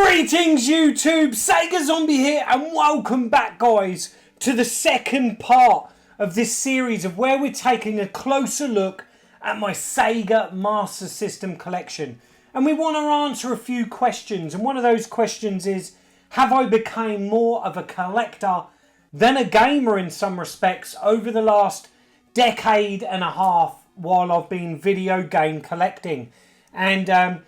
Greetings YouTube, Sega Zombie here and welcome back guys to the second part of this series of where we're taking a closer look at my Sega Master System collection. And we want to answer a few questions, and one of those questions is, have I become more of a collector than a gamer in some respects over the last decade and a half while I've been video game collecting? And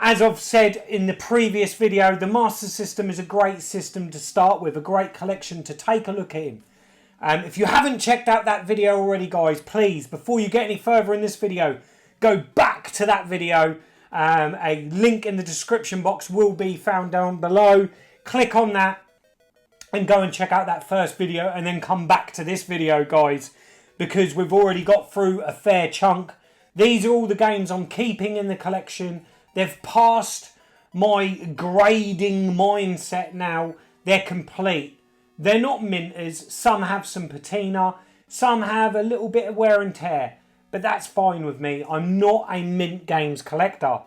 as I've said in the previous video, the Master System is a great system to start with, a great collection to take a look at. If you haven't checked out that video already, guys, please, before you get any further in this video, go back to that video. A link in the description box will be found down below. Click on that and go and check out that first video and then come back to this video, guys, because we've already got through a fair chunk. These are all the games I'm keeping in the collection. They've passed my grading mindset now. They're complete. They're not minters. Some have some patina. Some have a little bit of wear and tear. But that's fine with me. I'm not a mint games collector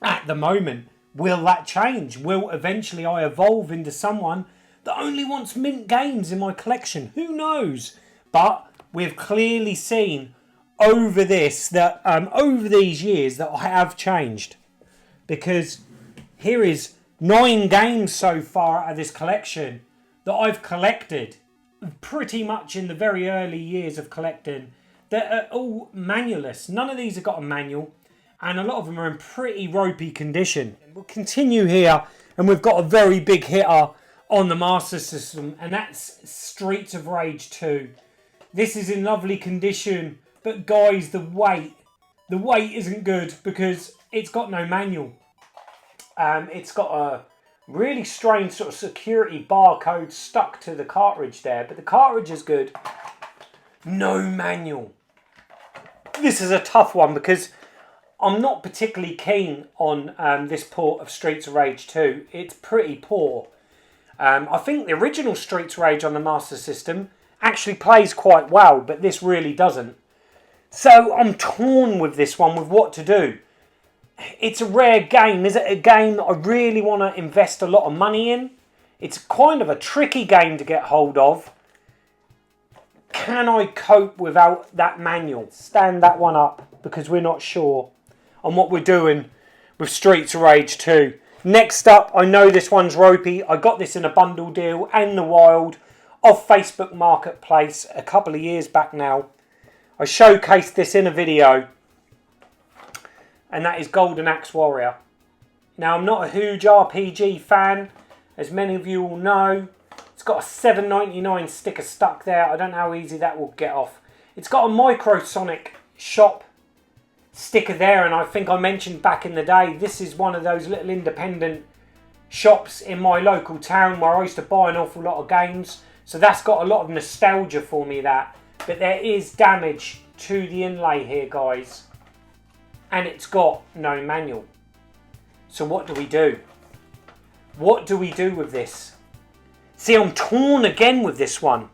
at the moment. Will that change? Will eventually I evolve into someone that only wants mint games in my collection? Who knows? But we've clearly seen over these years that I have changed, because here is 9 games so far out of this collection that I've collected pretty much in the very early years of collecting that are all manualless. None of these have got a manual, and a lot of them are in pretty ropey condition. We'll continue here, and we've got a very big hitter on the Master System, and that's Streets of Rage 2. This is in lovely condition. But guys, the weight isn't good because it's got no manual. It's got a really strange sort of security barcode stuck to the cartridge there, but the cartridge is good. No manual. This is a tough one because I'm not particularly keen on this port of Streets of Rage 2. It's pretty poor. I think the original Streets of Rage on the Master System actually plays quite well, but this really doesn't. So I'm torn with this one, with what to do. It's a rare game. Is it a game that I really want to invest a lot of money in? It's kind of a tricky game to get hold of. Can I cope without that manual? Stand that one up, because we're not sure on what we're doing with Streets of Rage 2. Next up, I know this one's ropey. I got this in a bundle deal in the wild off Facebook Marketplace a couple of years back now. I showcased this in a video, and that is Golden Axe Warrior. Now, I'm not a huge RPG fan, as many of you will know. It's got a $7.99 sticker stuck there. I don't know how easy that will get off. It's got a Microsonic shop sticker there, and I think I mentioned back in the day, this is one of those little independent shops in my local town where I used to buy an awful lot of games. So that's got a lot of nostalgia for me, that. But there is damage to the inlay here, guys. And it's got no manual. So what do we do? What do we do with this? See, I'm torn again with this one,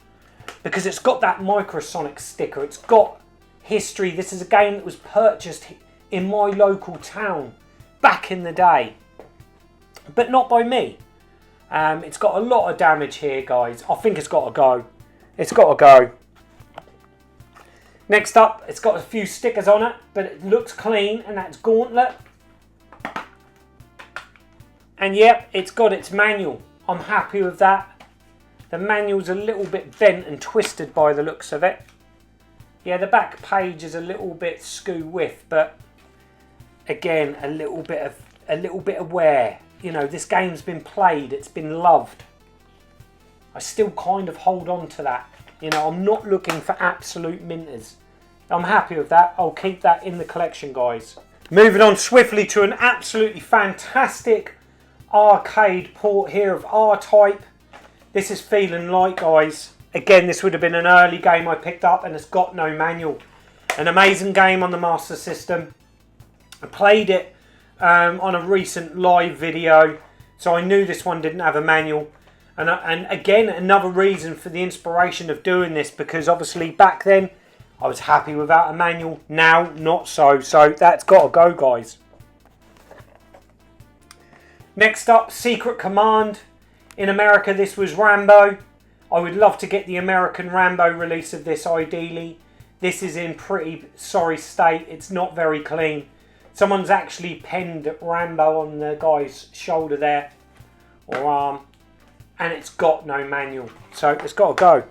because it's got that Microsonic sticker. It's got history. This is a game that was purchased in my local town back in the day. But not by me. It's got a lot of damage here, guys. I think it's got to go. It's got to go. Next up, it's got a few stickers on it, but it looks clean, and that's Gauntlet. And yep, it's got its manual. I'm happy with that. The manual's a little bit bent and twisted by the looks of it. Yeah, the back page is a little bit skew-whiff, but again, a little bit of wear. You know, this game's been played, it's been loved. I still kind of hold on to that. You know, I'm not looking for absolute minters. I'm happy with that. I'll keep that in the collection, guys. Moving on swiftly to an absolutely fantastic arcade port here of R-Type. This is feeling light, guys. Again, this would have been an early game I picked up, and it's got no manual. An amazing game on the Master System. I played it on a recent live video, so I knew this one didn't have a manual. And again, another reason for the inspiration of doing this, because obviously back then I was happy without a manual. Now, not so. So that's got to go, guys. Next up, Secret Command. In America this was Rambo. I would love to get the American Rambo release of this ideally. This is in pretty sorry state. It's not very clean. Someone's actually penned Rambo on the guy's shoulder there, or arm, and it's got no manual, so it's got to go.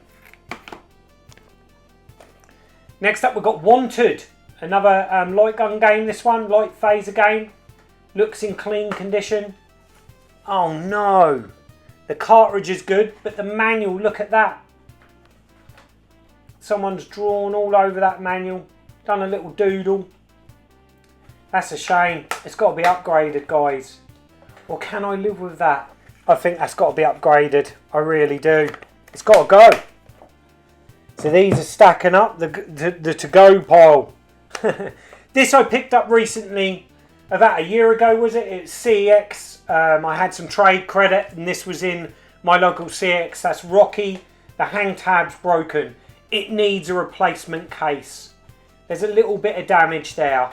Next up we've got Wanted, another light gun game. This one, light phaser game, looks in clean condition. Oh no, the cartridge is good, but the manual, look at that. Someone's drawn all over that manual, done a little doodle. That's a shame. It's got to be upgraded, guys. Or can I live with that? I think that's got to be upgraded. I really do. It's got to go. So these are stacking up the to-go pile. This I picked up recently, about a year ago, was it? It's CX. I had some trade credit, and this was in my local CX. That's Rocky. The hang tab's broken. It needs a replacement case. There's a little bit of damage there.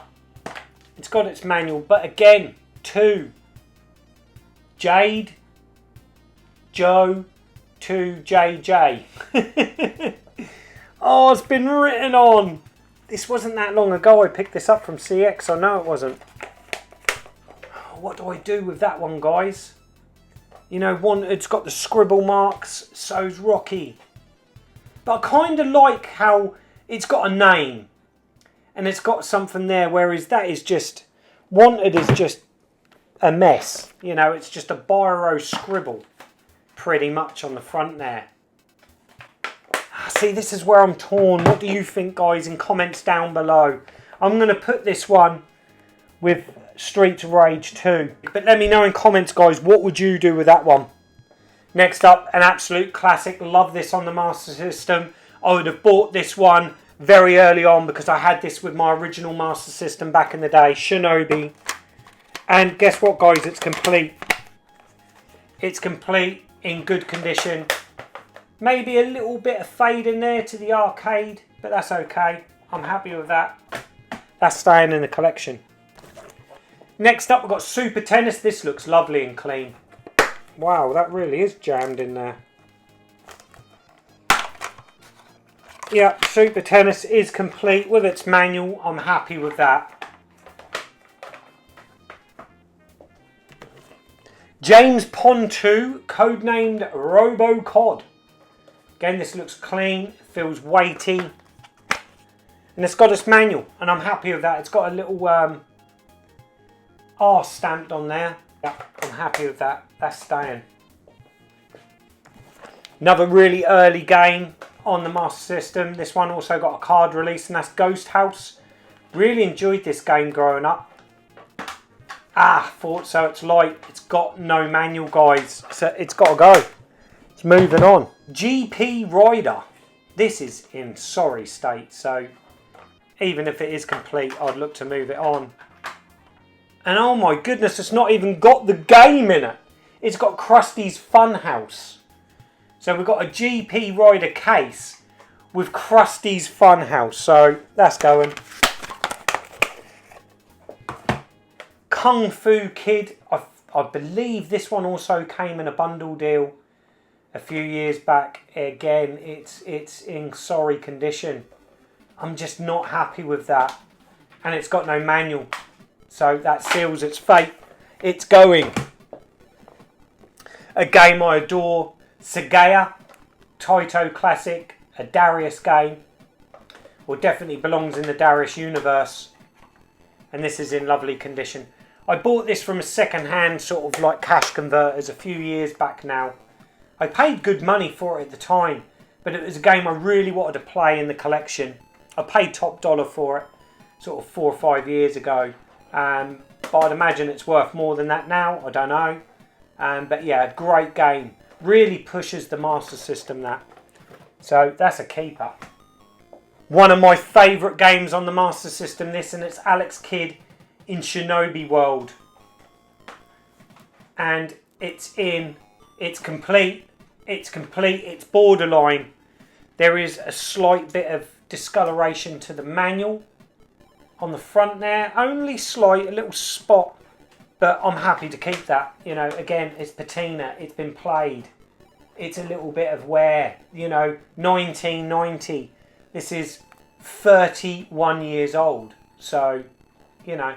It's got its manual, but again, 2. Jade, Joe, 2 JJ. Oh, it's been written on. This wasn't that long ago I picked this up from CX. I know it wasn't. What do I do with that one, guys? You know, one, it's got the scribble marks, so's Rocky. But I kind of like how it's got a name. And it's got something there, whereas that is just, Wanted is just a mess. You know, it's just a biro scribble, pretty much, on the front there. See, this is where I'm torn. What do you think, guys, in comments down below? I'm going to put this one with Streets of Rage 2. But let me know in comments, guys, what would you do with that one? Next up, an absolute classic. Love this on the Master System. I would have bought this one very early on because I had this with my original Master System back in the day, Shinobi. And guess what, guys, it's complete. It's complete, in good condition. Maybe a little bit of fade in there to the arcade, but that's okay. I'm happy with that. That's staying in the collection. Next up, we've got Super Tennis. This looks lovely and clean. Wow, that really is jammed in there. Yeah, Super Tennis is complete with its manual. I'm happy with that. James Pond 2, codenamed Robo Cod. Again, this looks clean, feels weighty. And it's got its manual, and I'm happy with that. It's got a little R stamped on there. Yeah, I'm happy with that. That's staying. Another really early game on the Master System. This one also got a card release, and that's Ghost House. Really enjoyed this game growing up. Thought so. It's light. It's got no manual, guys. So it's got to go. It's moving on. GP Rider. This is in sorry state, so even if it is complete, I'd look to move it on. And oh my goodness, it's not even got the game in it. It's got Krusty's Funhouse. So we've got a GP Rider case with Krusty's Funhouse. So that's going. Kung Fu Kid. I believe this one also came in a bundle deal a few years back. Again, it's in sorry condition. I'm just not happy with that. And it's got no manual. So that seals its fate. It's going. A game I adore. Sega, Taito Classic, a Darius game. Well, definitely belongs in the Darius universe. And this is in lovely condition. I bought this from a second-hand sort of like cash converters a few years back now. I paid good money for it at the time, but it was a game I really wanted to play in the collection. I paid top dollar for it sort of 4 or 5 years ago. But I'd imagine it's worth more than that now. I don't know. But yeah, a great game. Really pushes the Master System, that. So that's a keeper. One of my favourite games on the Master System, this, and it's Alex Kidd in Shinobi World. And it's complete, it's borderline. There is a slight bit of discoloration to the manual on the front there, only slight, a little spot But I'm happy to keep that. You know, again, it's patina. It's been played. It's a little bit of wear. You know, 1990. This is 31 years old. So, you know,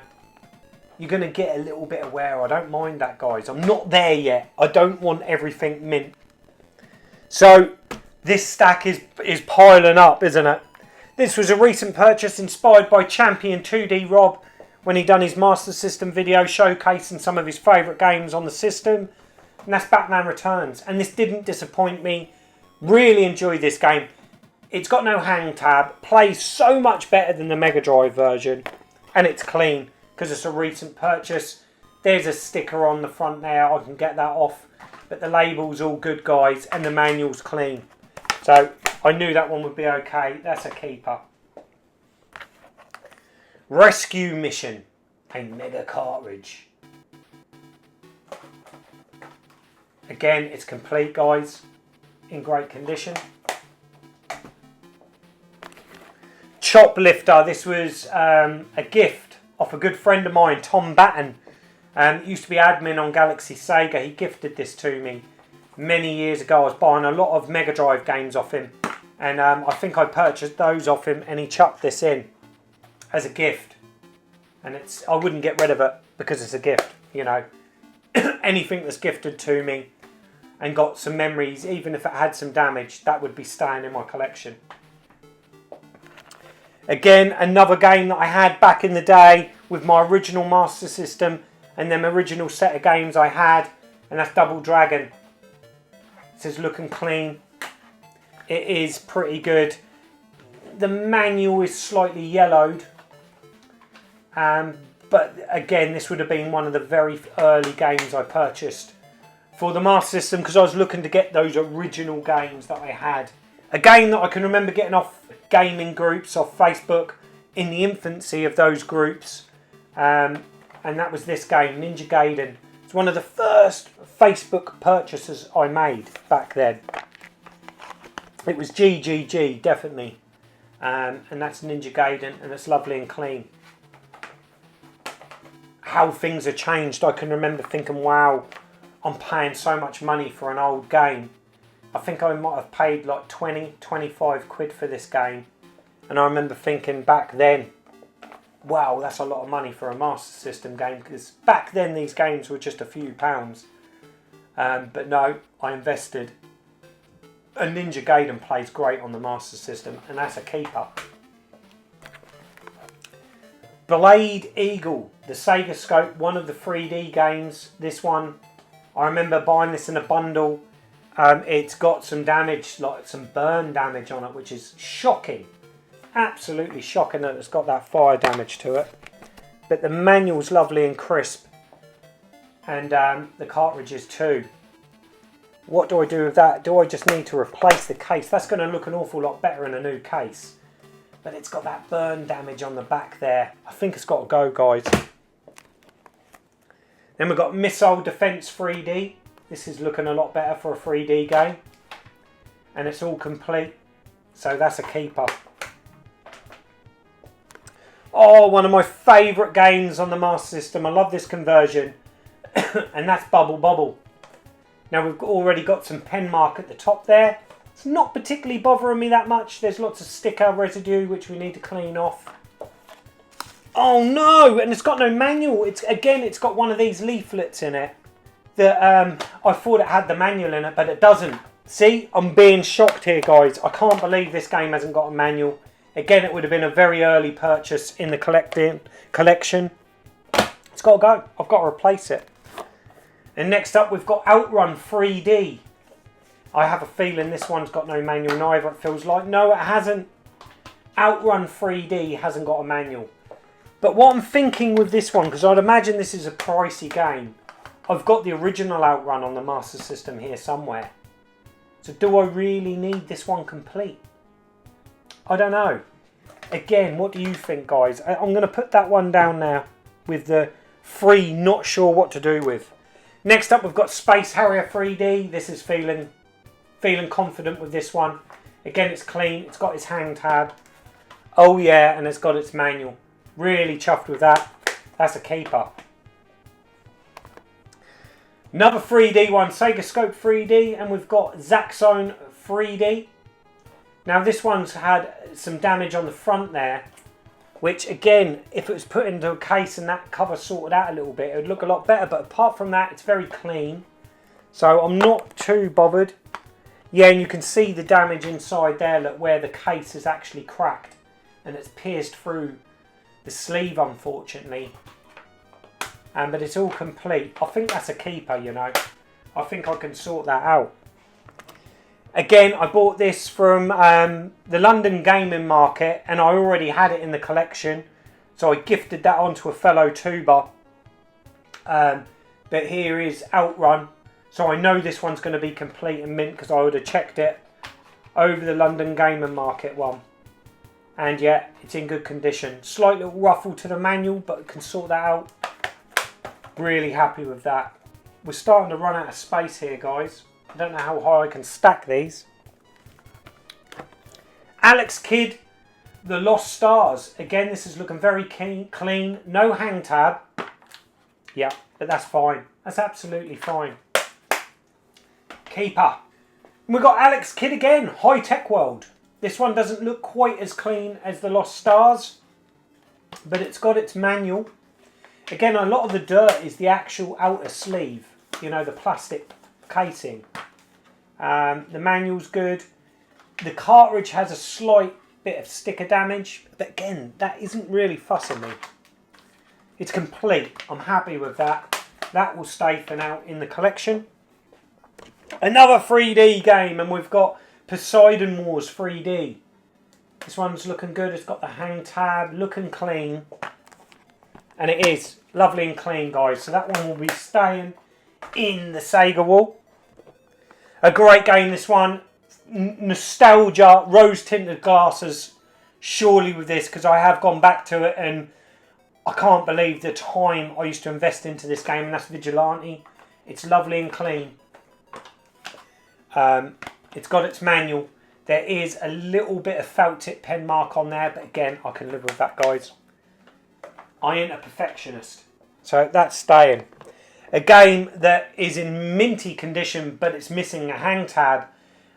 you're going to get a little bit of wear. I don't mind that, guys. I'm not there yet. I don't want everything mint. So, this stack is piling up, isn't it? This was a recent purchase inspired by Champion 2D Rob when he done his Master System video showcasing some of his favourite games on the system. And that's Batman Returns. And this didn't disappoint me. Really enjoyed this game. It's got no hang tab. Plays so much better than the Mega Drive version. And it's clean because it's a recent purchase. There's a sticker on the front there. I can get that off. But the label's all good, guys. And the manual's clean. So I knew that one would be okay. That's a keeper. Rescue Mission. A mega cartridge. Again, it's complete, guys. In great condition. Choplifter. This was a gift off a good friend of mine, Tom Batten. Used to be admin on Galaxy Sega. He gifted this to me many years ago. I was buying a lot of Mega Drive games off him. And I think I purchased those off him and he chucked this in as a gift. And I wouldn't get rid of it because it's a gift, you know. Anything that's gifted to me and got some memories, even if it had some damage, that would be staying in my collection. Again, another game that I had back in the day with my original Master System and them original set of games I had, and that's Double Dragon. It says looking clean. It is pretty good. The manual is slightly yellowed. But again, this would have been one of the very early games I purchased for the Master System because I was looking to get those original games that I had. A game that I can remember getting off gaming groups, off Facebook, in the infancy of those groups. And that was this game, Ninja Gaiden. It's one of the first Facebook purchases I made back then. It was GGG, definitely. And that's Ninja Gaiden, and it's lovely and clean. How things have changed. I can remember thinking, wow, I'm paying so much money for an old game. I think I might have paid like 20, 25 quid for this game. And I remember thinking back then, wow, that's a lot of money for a Master System game. Because back then these games were just a few pounds. But no, I invested. And Ninja Gaiden plays great on the Master System. And that's a keeper. Blade Eagle, the Sega Scope, one of the 3D games. This one, I remember buying this in a bundle. It's got some damage, like some burn damage on it, which is shocking. Absolutely shocking that it's got that fire damage to it. But the manual's lovely and crisp. And the cartridges too. What do I do with that? Do I just need to replace the case? That's going to look an awful lot better in a new case. But it's got that burn damage on the back there. I think it's got to go, guys. Then we've got Missile Defense 3D. This is looking a lot better for a 3D game. And it's all complete. So that's a keeper. Oh, one of my favourite games on the Master System. I love this conversion. And that's Bubble Bobble. Now we've already got some pen mark at the top there. It's not particularly bothering me that much. There's lots of sticker residue which we need to clean off. Oh no! And it's got no manual. It's got one of these leaflets in it. That I thought it had the manual in it, but it doesn't. See, I'm being shocked here, guys. I can't believe this game hasn't got a manual. Again, it would have been a very early purchase in the collection. It's got to go. I've got to replace it. And next up, we've got Outrun 3D. I have a feeling this one's got no manual neither, it feels like. No, it hasn't. Outrun 3D hasn't got a manual. But what I'm thinking with this one, because I'd imagine this is a pricey game, I've got the original Outrun on the Master System here somewhere. So do I really need this one complete? I don't know. Again, what do you think, guys? I'm going to put that one down now with the free not sure what to do with. Next up, we've got Space Harrier 3D. This is feeling confident with this one. Again, it's clean. It's got its hang tab. Oh yeah, and it's got its manual. Really chuffed with that. That's a keeper. Another 3D one, Sega Scope 3D, and we've got Zaxxon 3D. Now this one's had some damage on the front there, which again, if it was put into a case and that cover sorted out a little bit, it would look a lot better. But apart from that, it's very clean. So I'm not too bothered. Yeah, and you can see the damage inside there, look, where the case is actually cracked and it's pierced through the sleeve, unfortunately. But it's all complete. I think that's a keeper, you know. I think I can sort that out. Again, I bought this from the London gaming market, and I already had it in the collection, so I gifted that onto a fellow tuber. But here is Outrun, so I know this one's going to be complete and mint because I would have checked it over the London gaming market one. And yeah, it's in good condition. Slight little ruffle to the manual, but I can sort that out. Really happy with that. We're starting to run out of space here, guys. I don't know how high I can stack these. Alex Kidd, The Lost Stars. Again, this is looking very clean. No hang tab. Yeah, but that's fine. That's absolutely fine. Keeper. And we've got Alex Kidd again. High Tech World. This one doesn't look quite as clean as The Lost Stars, but it's got its manual. Again, a lot of the dirt is the actual outer sleeve. You know, the plastic casing. The manual's good. The cartridge has a slight bit of sticker damage, but again, that isn't really fussing me. It's complete. I'm happy with that. That will stay for now in the collection. Another 3D game, and we've got Poseidon Wars 3D. This one's looking good. It's got the hang tab, looking clean. And it is lovely and clean, guys. So that one will be staying in the Sega wall. A great game, this one. Nostalgia, rose-tinted glasses, surely with this, because I have gone back to it and I can't believe the time I used to invest into this game, and that's Vigilante. It's lovely and clean. It's got its manual. There is a little bit of felt tip pen mark on there, but again, I can live with that, guys. I ain't a perfectionist. So that's staying. A game that is in minty condition, but it's missing a hang tab.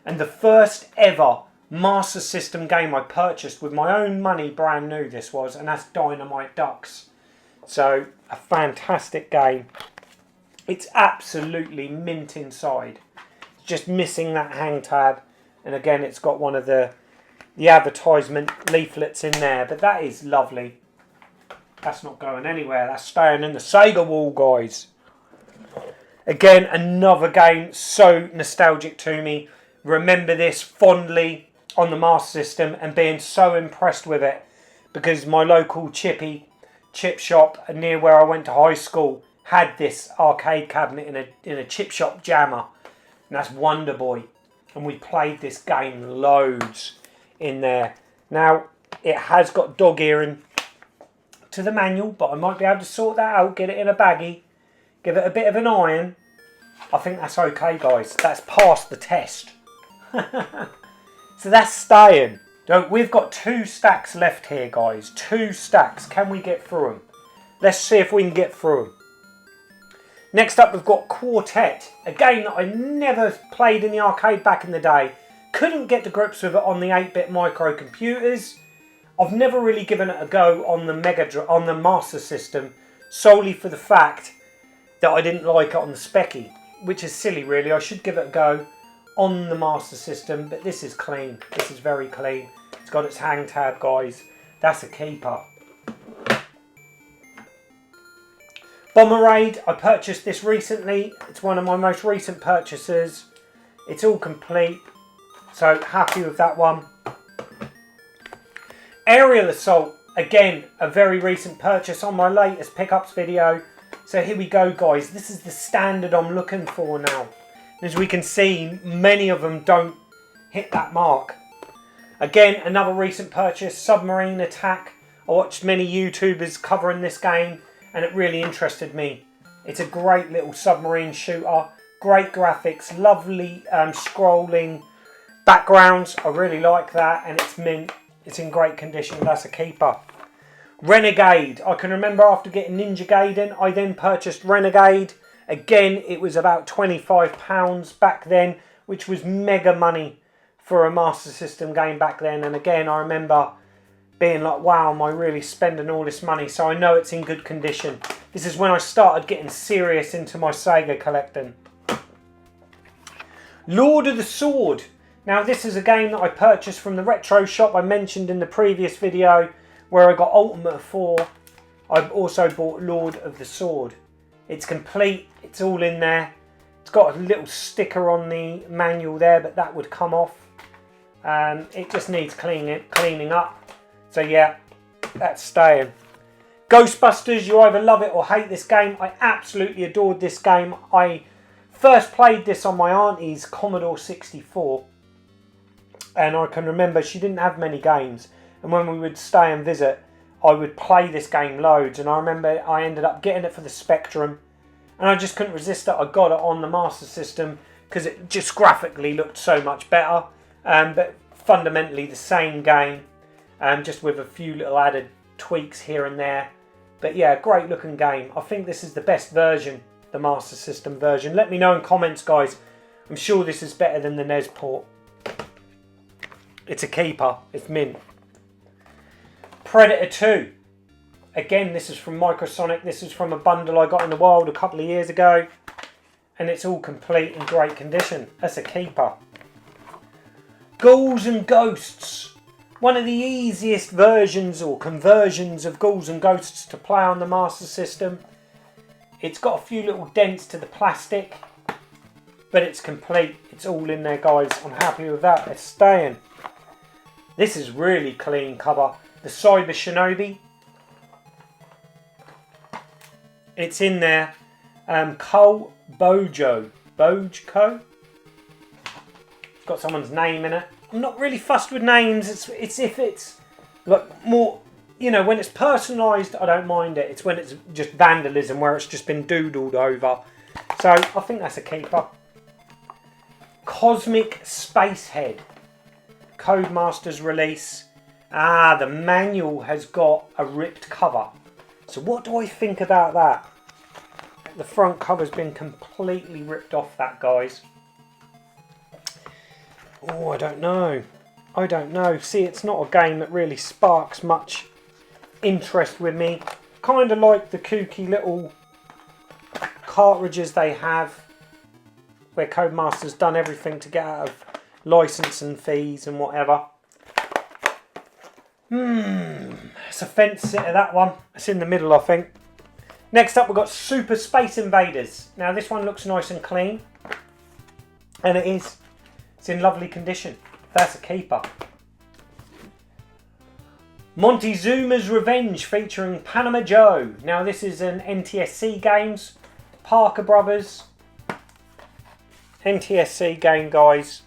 And the first ever Master System game I purchased with my own money, brand new this was, and that's Dynamite Ducks. So, a fantastic game. It's absolutely mint inside. It's just missing that hang tab. And again, it's got one of the advertisement leaflets in there. But that is lovely. That's not going anywhere. That's staying in the Sega wall, guys. Again, another game so nostalgic to me. Remember this fondly on the Master System and being so impressed with it because my local chip shop near where I went to high school had this arcade cabinet in a chip shop jammer, and that's Wonder Boy, and we played this game loads in there. Now it has got dog earring to the manual, but I might be able to sort that out, get it in a baggie, give it a bit of an iron. I think that's okay, guys. That's passed the test. So that's staying. We've got 2 stacks left here, guys. 2 stacks. Can we get through them? Let's see if we can get through them. Next up, we've got Quartet. A game that I never played in the arcade back in the day. Couldn't get to grips with it on the 8-bit microcomputers. I've never really given it a go on the Master System, solely for the fact that I didn't like it on the Specky, which is silly, really. I should give it a go on the Master System, but this is clean. This is very clean. It's got its hang tab, guys. That's a keeper. Bomber Raid, I purchased this recently. It's one of my most recent purchases. It's all complete, so happy with that one. Aerial Assault, again, a very recent purchase on my latest pickups video. So here we go, guys. This is the standard I'm looking for now. As we can see, many of them don't hit that mark. Again, another recent purchase, Submarine Attack. I watched many YouTubers covering this game and it really interested me. It's a great little submarine shooter. Great graphics, lovely scrolling backgrounds. I really like that, and it's mint. It's in great condition. That's a keeper. Renegade. I can remember after getting Ninja Gaiden, I then purchased Renegade. Again, it was about £25 back then, which was mega money for a Master System game back then. And again, I remember being like, wow, am I really spending all this money? So I know it's in good condition. This is when I started getting serious into my Sega collecting. Lord of the Sword. Now this is a game that I purchased from the retro shop I mentioned in the previous video, where I got Ultimate 4. I've also bought Lord of the Sword. It's complete, it's all in there. It's got a little sticker on the manual there, but that would come off. It just needs cleaning up. So yeah, that's staying. Ghostbusters, you either love it or hate this game. I absolutely adored this game. I first played this on my auntie's Commodore 64. And I can remember she didn't have many games. And when we would stay and visit, I would play this game loads. And I remember I ended up getting it for the Spectrum. And I just couldn't resist it. I got it on the Master System because it just graphically looked so much better. But fundamentally the same game. Just with a few little added tweaks here and there. But yeah, great looking game. I think this is the best version, the Master System version. Let me know in comments, guys. I'm sure this is better than the NES port. It's a keeper. It's mint. Predator 2. Again, this is from Microsonic. This is from a bundle I got in the wild a couple of years ago. And it's all complete in great condition. That's a keeper. Ghouls and Ghosts. One of the easiest versions or conversions of Ghouls and Ghosts to play on the Master System. It's got a few little dents to the plastic, but it's complete. It's all in there, guys. I'm happy with that. It's staying. This is really clean cover. The Cyber Shinobi. It's in there. Cole Bojo. Bojco. It's got someone's name in it. I'm not really fussed with names. It's if it's like more, you know, when it's personalised, I don't mind it. It's when it's just vandalism, where it's just been doodled over. So I think that's a keeper. Cosmic Spacehead. Codemasters release. The manual has got a ripped cover. So what do I think about that? The front cover's been completely ripped off, that, guys. Oh, I don't know. I don't know. See, it's not a game that really sparks much interest with me. Kind of like the kooky little cartridges they have, where Codemasters done everything to get out of license and fees and whatever. It's a fence sitter, that one. It's in the middle, I think. Next up, we've got Super Space Invaders. Now, this one looks nice and clean. And it is. It's in lovely condition. That's a keeper. Montezuma's Revenge featuring Panama Joe. Now this is an NTSC games. Parker Brothers. NTSC game, guys.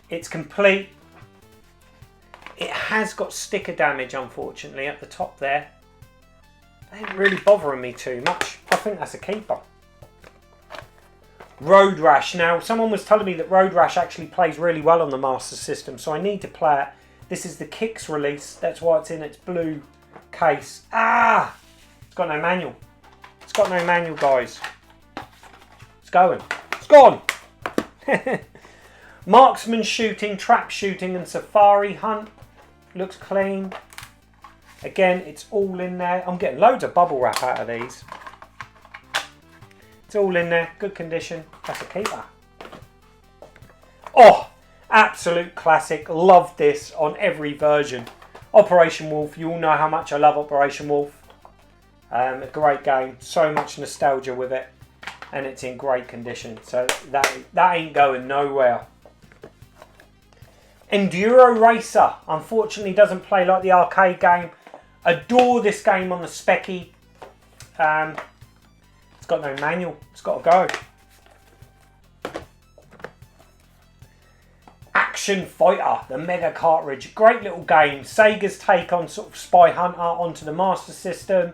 It's complete. It has got sticker damage, unfortunately, at the top there. They ain't really bothering me too much. I think that's a keeper. Road Rash. Now, someone was telling me that Road Rash actually plays really well on the Master System, so I need to play it. This is the Kicks release. That's why it's in its blue case. It's got no manual. It's got no manual, guys. It's going. It's gone. Marksman Shooting, Trap Shooting and Safari Hunt. Looks clean. Again, it's all in there. I'm getting loads of bubble wrap out of these. It's all in there, good condition. That's a keeper. Oh, absolute classic. Love this on every version. Operation Wolf. You all know how much I love Operation Wolf. A great game. So much nostalgia with it, and it's in great condition. So that ain't going nowhere. Enduro Racer. Unfortunately, doesn't play like the arcade game. Adore this game on the Specky. It's got no manual. It's got to go. Action Fighter, the Mega cartridge. Great little game. Sega's take on sort of Spy Hunter onto the Master System.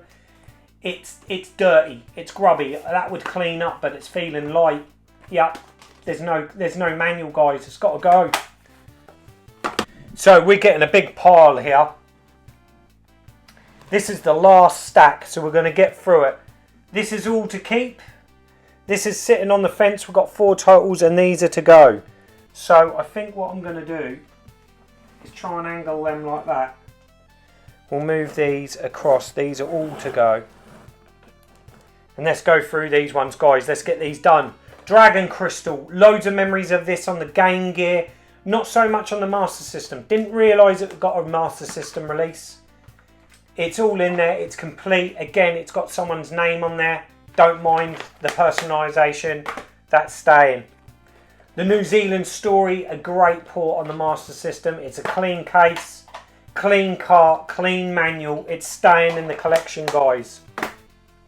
It's dirty. It's grubby. That would clean up, but it's feeling light. Yep. There's no manual, guys. It's got to go. So we're getting a big pile here. This is the last stack, so we're going to get through it. This is all to keep. This is sitting on the fence. We've got 4 totals and these are to go. So I think what I'm going to do is try and angle them like that. We'll move these across. These are all to go. And let's go through these ones, guys. Let's get these done. Dragon Crystal. Loads of memories of this on the Game Gear. Not so much on the Master System. Didn't realise it got a Master System release. It's all in there. It's complete. Again, it's got someone's name on there. Don't mind the personalisation. That's staying. The New Zealand Story, a great port on the Master System. It's a clean case, clean cart, clean manual. It's staying in the collection, guys.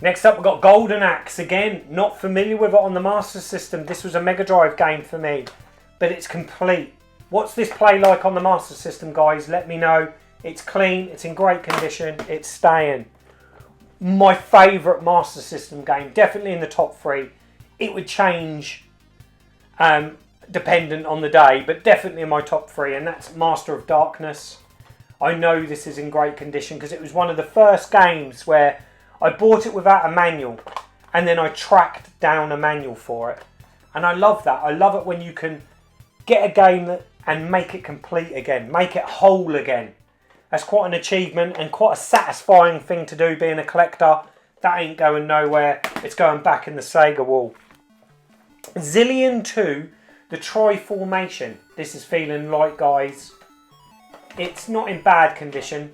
Next up, we've got Golden Axe. Again, not familiar with it on the Master System. This was a Mega Drive game for me, but it's complete. What's this play like on the Master System, guys? Let me know. It's clean, it's in great condition, it's staying. My favourite Master System game, definitely in the top 3. It would change dependent on the day, but definitely in my top 3, and that's Master of Darkness. I know this is in great condition because it was one of the first games where I bought it without a manual and then I tracked down a manual for it. And I love that. I love it when you can get a game and make it complete again, make it whole again. That's quite an achievement and quite a satisfying thing to do being a collector. That ain't going nowhere. It's going back in the Sega wall. Zillion 2, the Tri-Formation. This is feeling light, guys. It's not in bad condition.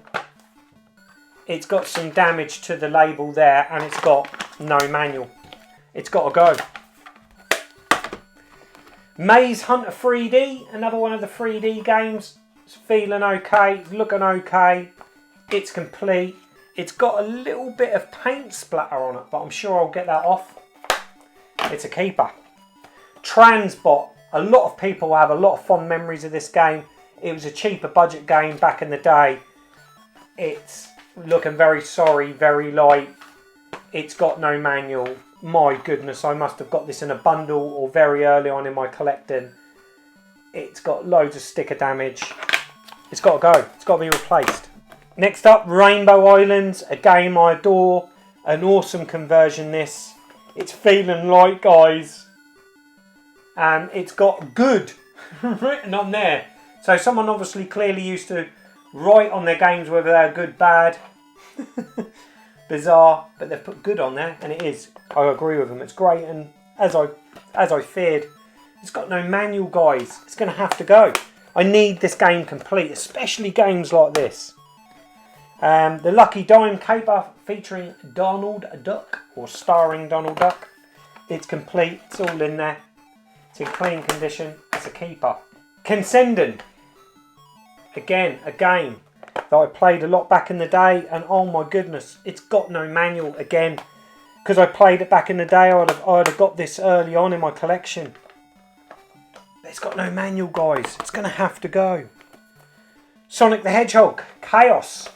It's got some damage to the label there and it's got no manual. It's got to go. Maze Hunter 3D, another one of the 3D games. It's feeling okay, it's looking okay, it's complete. It's got a little bit of paint splatter on it, but I'm sure I'll get that off. It's a keeper. Transbot. A lot of people have a lot of fond memories of this game. It was a cheaper budget game back in the day. It's looking very sorry, very light. It's got no manual. My goodness, I must have got this in a bundle or very early on in my collecting. It's got loads of sticker damage. It's got to go. It's got to be replaced. Next up, Rainbow Islands, a game I adore. An awesome conversion this. It's feeling light, guys. And it's got good written on there. So someone obviously clearly used to write on their games whether they're good, bad. Bizarre, but they've put good on there and it is. I agree with them. It's great, and as I feared, it's got no manual, guys. It's going to have to go. I need this game complete, especially games like this. The Lucky Dime Caper featuring Donald Duck, or starring Donald Duck. It's complete, it's all in there. It's in clean condition, it's a keeper. Kensenden. Again, a game that I played a lot back in the day, and oh my goodness, it's got no manual again. Because I played it back in the day, I'd have got this early on in my collection. It's got no manual, guys. It's going to have to go. Sonic the Hedgehog, Chaos.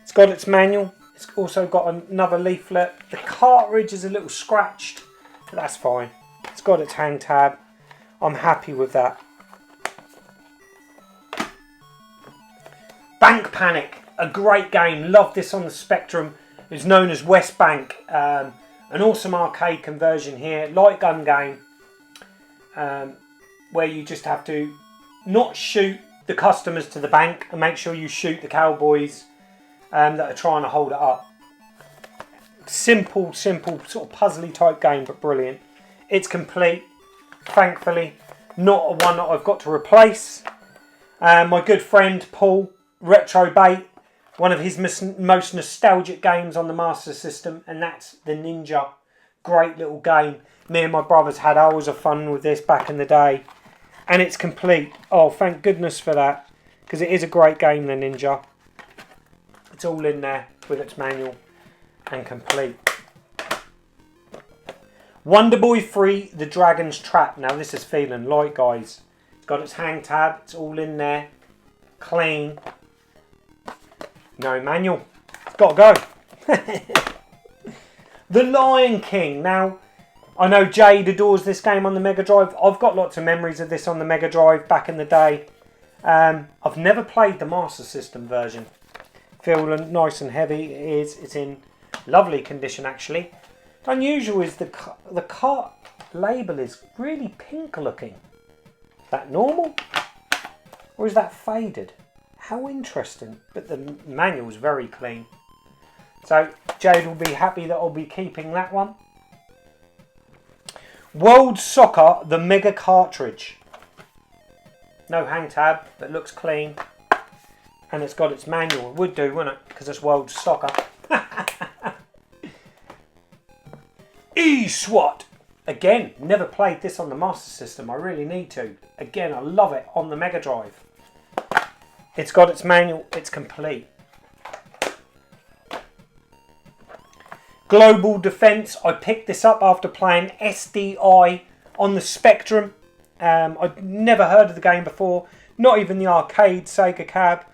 It's got its manual. It's also got another leaflet. The cartridge is a little scratched, but that's fine. It's got its hang tab. I'm happy with that. Bank Panic, a great game. Loved this on the Spectrum. It's known as West Bank. An awesome arcade conversion here. Light gun game. Where you just have to not shoot the customers to the bank and make sure you shoot the cowboys that are trying to hold it up. Simple, sort of puzzly type game, but brilliant. It's complete, thankfully. Not a one that I've got to replace. My good friend Paul, Retro Bait, one of his most nostalgic games on the Master System, and that's the Ninja. Great little game. Me and my brothers had hours of fun with this back in the day. And it's complete. Oh, thank goodness for that. Because it is a great game, the Ninja. It's all in there with its manual. And complete. Wonder Boy 3, The Dragon's Trap. Now this is feeling light, guys. It's got its hang tab. It's all in there. Clean. No manual. It's got to go. The Lion King. Now, I know Jade adores this game on the Mega Drive. I've got lots of memories of this on the Mega Drive back in the day. I've never played the Master System version. Feeling nice and heavy it is. It's in lovely condition, actually. Unusual is the cart label is really pink looking. Is that normal? Or is that faded? How interesting. But the manual's very clean. So Jade will be happy that I'll be keeping that one. World Soccer, the Mega Cartridge. No hang tab, but looks clean. And it's got its manual. It would do, wouldn't it? Because it's World Soccer. E-SWAT. Again, never played this on the Master System. I really need to. Again, I love it on the Mega Drive. It's got its manual. It's complete. Global Defense. I picked this up after playing SDI on the Spectrum. I'd never heard of the game before. Not even the arcade Sega Cab.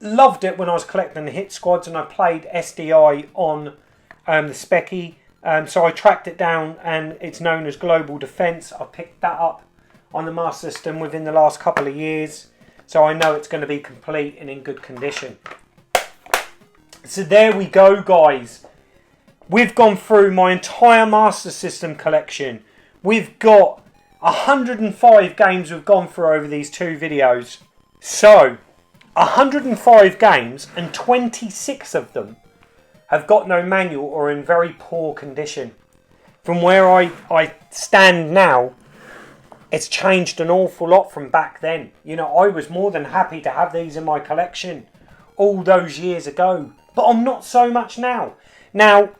Loved it when I was collecting the hit squads, and I played SDI on the Specky. So I tracked it down, and it's known as Global Defense. I picked that up on the Master System within the last couple of years. So I know it's going to be complete and in good condition. So there we go, guys. We've gone through my entire Master System collection. We've got 105 games we've gone through over these 2 videos. So 105 games, and 26 of them have got no manual or in very poor condition. From where I stand now, it's changed an awful lot from back then. You know, I was more than happy to have these in my collection all those years ago, but I'm not so much now. Now,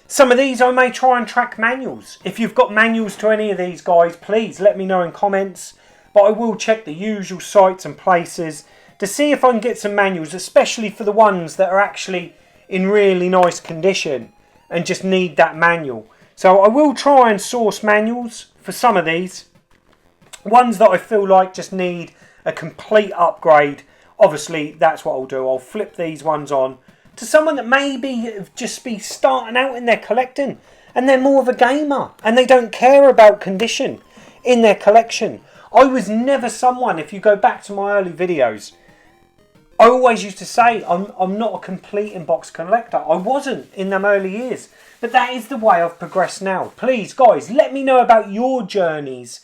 some of these I may try and track manuals. If you've got manuals to any of these, guys, please let me know in comments. But I will check the usual sites and places to see if I can get some manuals, especially for the ones that are actually in really nice condition and just need that manual. So I will try and source manuals for some of these. Ones that I feel like just need a complete upgrade, obviously that's what I'll do. I'll flip these ones on to someone that maybe just be starting out in their collecting, and they're more of a gamer and they don't care about condition in their collection. I was never someone, if you go back to my early videos, I always used to say I'm not a complete in-box collector. I wasn't in them early years. But that is the way I've progressed now. Please, guys, let me know about your journeys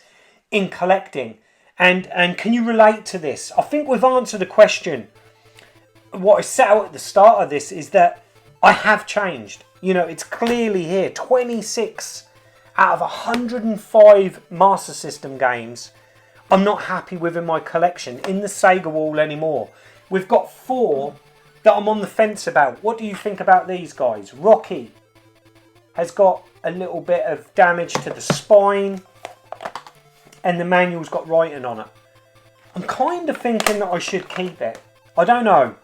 in collecting. And can you relate to this? I think we've answered the question. What I set out at the start of this is that I have changed. You know, it's clearly here. 26 out of 105 Master System games I'm not happy with in my collection in the Sega wall anymore. We've got 4 that I'm on the fence about. What do you think about these guys? Rocky has got a little bit of damage to the spine, and the manual's got writing on it. I'm kind of thinking that I should keep it. I don't know.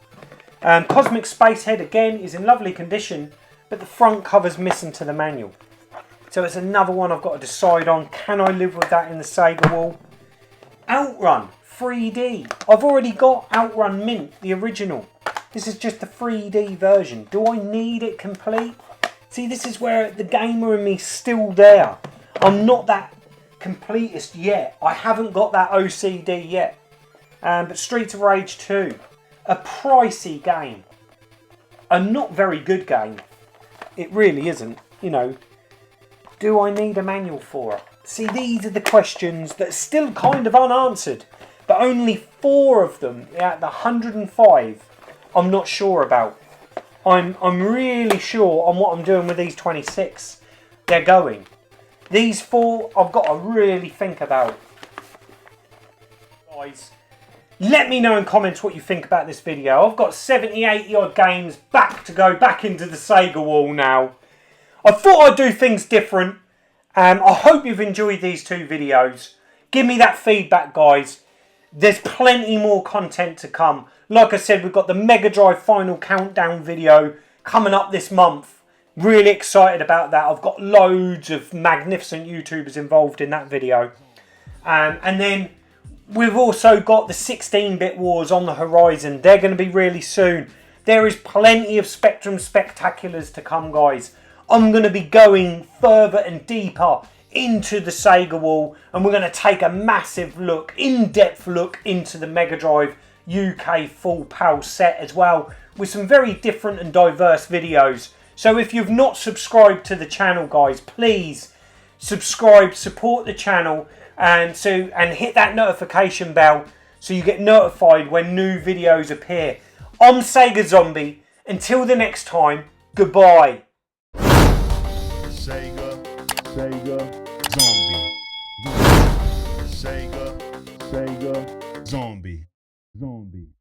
Cosmic Spacehead again is in lovely condition, but the front cover's missing to the manual. So it's another one I've got to decide on. Can I live with that in the Sega wall? Outrun 3D. I've already got Outrun Mint, the original. This is just the 3D version. Do I need it complete? See, this is where the gamer in me's still there. I'm not that completist yet. I haven't got that OCD yet. But Streets of Rage 2, a pricey game. A not very good game. It really isn't. You know, do I need a manual for it? See, these are the questions that are still kind of unanswered. But only 4 of them out of the 105 I'm not sure about. I'm really sure on what I'm doing with these 26. They're going. These 4 I've got to really think about. Guys, let me know in comments what you think about this video. I've got 70, 80 odd games to go back into the Sega wall now. I thought I'd do things different. I hope you've enjoyed these 2 videos. Give me that feedback, guys. There's plenty more content to come. Like I said, we've got the Mega Drive Final Countdown video coming up this month. Really excited about that. I've got loads of magnificent YouTubers involved in that video. And then we've also got the 16-bit wars on the horizon. They're going to be really soon. There is plenty of Spectrum Spectaculars to come, guys. I'm going to be going further and deeper into the Sega wall, and we're going to take a massive look, in-depth look into the Mega Drive UK full PAL set as well, with some very different and diverse videos. So if you've not subscribed to the channel, guys, please subscribe, support the channel, and hit that notification bell so you get notified when new videos appear. I'm Sega Zombie. Until the next time, goodbye. Sega Zombie. Sega Zombie.